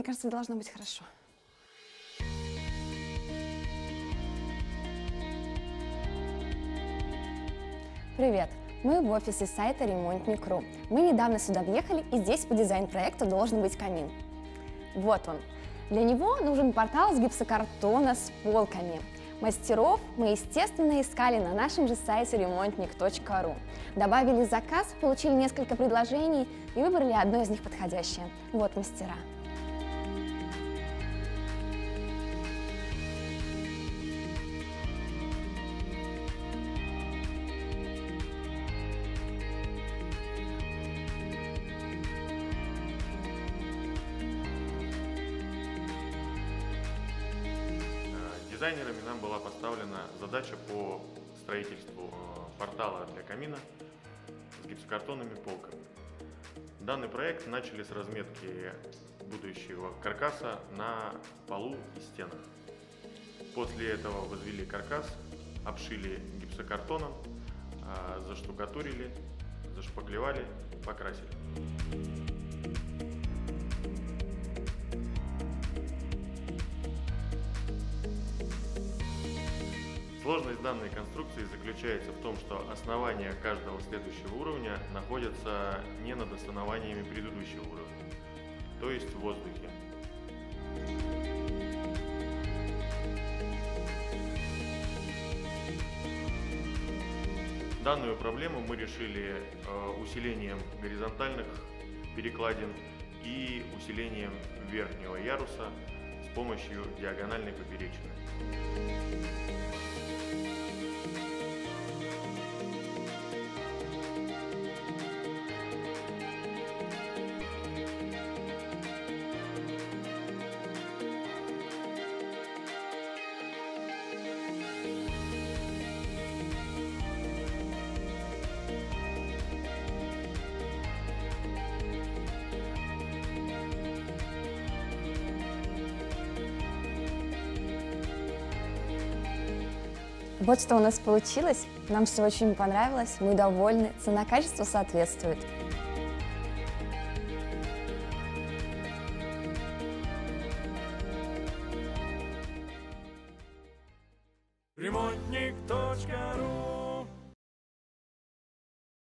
Мне кажется, должно быть хорошо. Привет! Мы в офисе сайта Ремонтник.ру. Мы недавно сюда въехали, и здесь по дизайн-проекту должен быть камин. Вот он. Для него нужен портал с гипсокартона с полками. Мастеров мы, естественно, искали на нашем же сайте ремонтник.ру. Добавили заказ, получили несколько предложений и выбрали одно из них подходящее. Вот мастера. Дизайнерами нам была поставлена задача по строительству портала для камина с гипсокартонными полками. Данный проект начали с разметки будущего каркаса на полу и стенах. После этого возвели каркас, обшили гипсокартоном, заштукатурили, зашпаклевали, покрасили. Сложность данной конструкции заключается в том, что основания каждого следующего уровня находятся не над основаниями предыдущего уровня, то есть в воздухе. Данную проблему мы решили усилением горизонтальных перекладин и усилением верхнего яруса с помощью диагональной поперечины. Вот что у нас получилось. Нам все очень понравилось, мы довольны, цена-качество соответствует. Ремонтник.ру